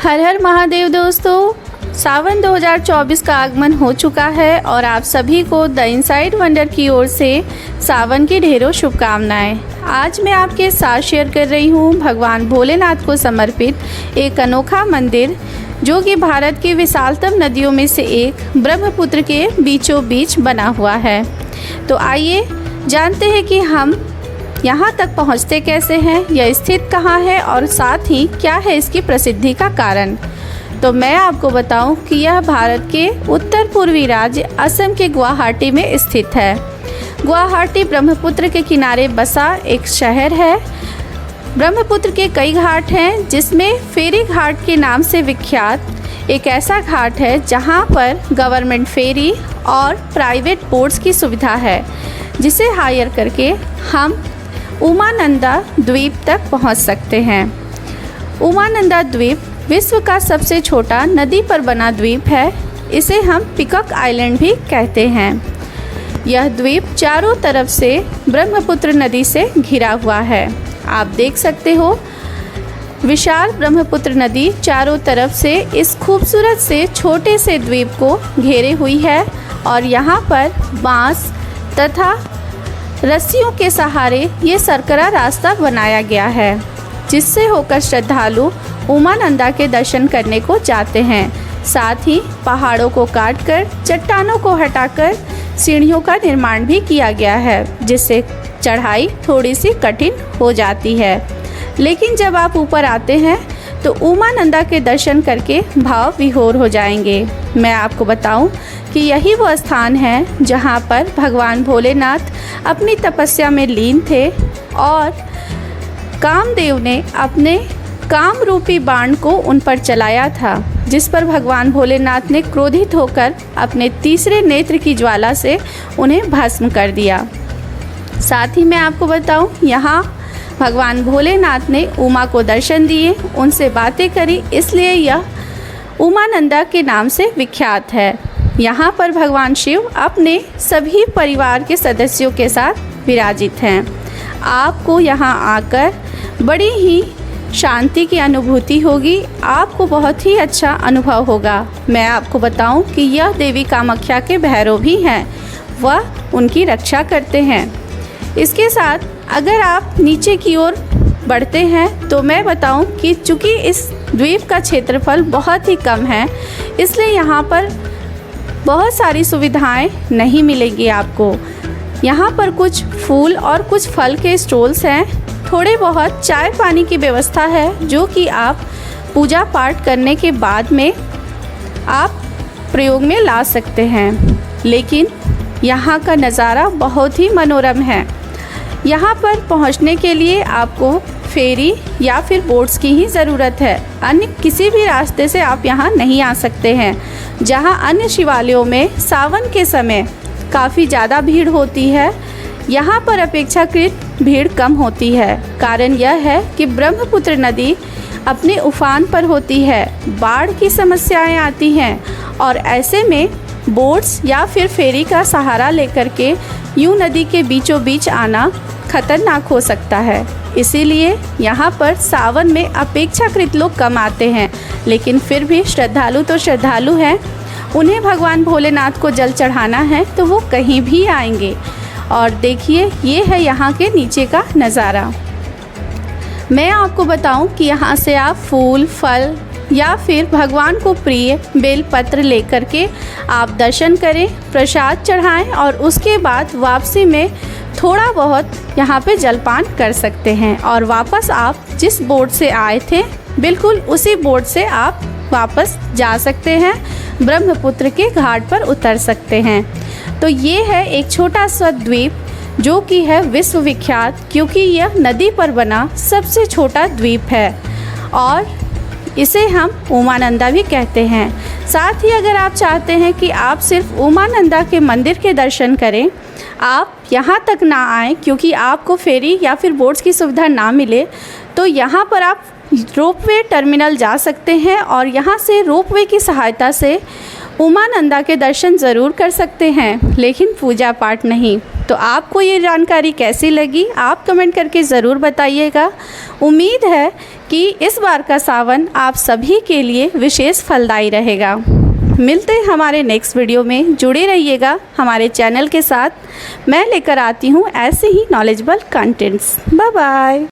हर हर महादेव दोस्तों, सावन 2024 का आगमन हो चुका है और आप सभी को द इनसाइड वंडर की ओर से सावन की ढेरों शुभकामनाएं। आज मैं आपके साथ शेयर कर रही हूं भगवान भोलेनाथ को समर्पित एक अनोखा मंदिर जो कि भारत की विशालतम नदियों में से एक ब्रह्मपुत्र के बीचों बीच बना हुआ है। तो आइए जानते हैं कि हम यहाँ तक पहुँचते कैसे हैं, यह स्थित कहाँ है और साथ ही क्या है इसकी प्रसिद्धि का कारण। तो मैं आपको बताऊं कि यह भारत के उत्तर पूर्वी राज्य असम के गुवाहाटी में स्थित है। गुवाहाटी ब्रह्मपुत्र के किनारे बसा एक शहर है। ब्रह्मपुत्र के कई घाट हैं, जिसमें फेरी घाट के नाम से विख्यात एक ऐसा घाट है जहां पर गवर्नमेंट फेरी और प्राइवेट बोट्स की सुविधा है, जिसे हायर करके हम उमानंदा द्वीप तक पहुंच सकते हैं। उमानंदा द्वीप विश्व का सबसे छोटा नदी पर बना द्वीप है। इसे हम पिकॉक आइलैंड भी कहते हैं। यह द्वीप चारों तरफ से ब्रह्मपुत्र नदी से घिरा हुआ है। आप देख सकते हो, विशाल ब्रह्मपुत्र नदी चारों तरफ से इस खूबसूरत से छोटे से द्वीप को घेरे हुई है और यहाँ पर बांस तथा रस्सियों के सहारे ये सरकरा रास्ता बनाया गया है, जिससे होकर श्रद्धालु उमानंदा के दर्शन करने को जाते हैं। साथ ही पहाड़ों को काटकर चट्टानों को हटाकर सीढ़ियों का निर्माण भी किया गया है, जिससे चढ़ाई थोड़ी सी कठिन हो जाती है। लेकिन जब आप ऊपर आते हैं तो उमानंदा के दर्शन करके भाव विभोर हो जाएंगे। मैं आपको बताऊं कि यही वो स्थान है जहां पर भगवान भोलेनाथ अपनी तपस्या में लीन थे और कामदेव ने अपने काम रूपी बाण को उन पर चलाया था, जिस पर भगवान भोलेनाथ ने क्रोधित होकर अपने तीसरे नेत्र की ज्वाला से उन्हें भस्म कर दिया। साथ ही मैं आपको बताऊं, यहाँ भगवान भोलेनाथ ने उमा को दर्शन दिए, उनसे बातें करी, इसलिए यह उमानंदा के नाम से विख्यात है। यहाँ पर भगवान शिव अपने सभी परिवार के सदस्यों के साथ विराजित हैं। आपको यहाँ आकर बड़ी ही शांति की अनुभूति होगी, आपको बहुत ही अच्छा अनुभव होगा। मैं आपको बताऊं कि यह देवी कामाख्या के भैरव भी हैं, वह उनकी रक्षा करते हैं। इसके साथ अगर आप नीचे की ओर बढ़ते हैं तो मैं बताऊं कि चूँकि इस द्वीप का क्षेत्रफल बहुत ही कम है, इसलिए यहाँ पर बहुत सारी सुविधाएं नहीं मिलेंगी आपको। यहाँ पर कुछ फूल और कुछ फल के स्टॉल्स हैं, थोड़े बहुत चाय पानी की व्यवस्था है, जो कि आप पूजा पाठ करने के बाद में आप प्रयोग में ला सकते हैं। लेकिन यहाँ का नज़ारा बहुत ही मनोरम है। यहाँ पर पहुँचने के लिए आपको फेरी या फिर बोट्स की ही ज़रूरत है, अन्य किसी भी रास्ते से आप यहाँ नहीं आ सकते हैं। जहाँ अन्य शिवालयों में सावन के समय काफ़ी ज़्यादा भीड़ होती है, यहाँ पर अपेक्षाकृत भीड़ कम होती है। कारण यह है कि ब्रह्मपुत्र नदी अपने उफान पर होती है, बाढ़ की समस्याएं आती हैं और ऐसे में बोट्स या फिर फेरी का सहारा लेकर के यूं नदी के बीचों बीच आना खतरनाक हो सकता है। इसीलिए यहाँ पर सावन में अपेक्षाकृत लोग कम आते हैं, लेकिन फिर भी श्रद्धालु तो श्रद्धालु हैं, उन्हें भगवान भोलेनाथ को जल चढ़ाना है तो वो कहीं भी आएंगे। और देखिए, ये है यहाँ के नीचे का नज़ारा। मैं आपको बताऊं कि यहाँ से आप फूल फल या फिर भगवान को प्रिय बेल पत्र लेकर के आप दर्शन करें, प्रसाद चढ़ाएं और उसके बाद वापसी में थोड़ा बहुत यहाँ पे जलपान कर सकते हैं और वापस आप जिस बोट से आए थे बिल्कुल उसी बोट से आप वापस जा सकते हैं, ब्रह्मपुत्र के घाट पर उतर सकते हैं। तो ये है एक छोटा सा द्वीप जो कि है विश्व विख्यात, क्योंकि यह नदी पर बना सबसे छोटा द्वीप है और इसे हम उमानंदा भी कहते हैं। साथ ही अगर आप चाहते हैं कि आप सिर्फ उमानंदा के मंदिर के दर्शन करें, आप यहाँ तक ना आएँ क्योंकि आपको फेरी या फिर बोट्स की सुविधा ना मिले, तो यहाँ पर आप रोपवे टर्मिनल जा सकते हैं और यहाँ से रोपवे की सहायता से उमानंदा के दर्शन ज़रूर कर सकते हैं, लेकिन पूजा पाठ नहीं। तो आपको ये जानकारी कैसी लगी आप कमेंट करके ज़रूर बताइएगा। उम्मीद है कि इस बार का सावन आप सभी के लिए विशेष फलदायी रहेगा। मिलते हैं हमारे नेक्स्ट वीडियो में। जुड़े रहिएगा हमारे चैनल के साथ। मैं लेकर आती हूँ ऐसे ही नॉलेजेबल कंटेंट्स। Bye bye.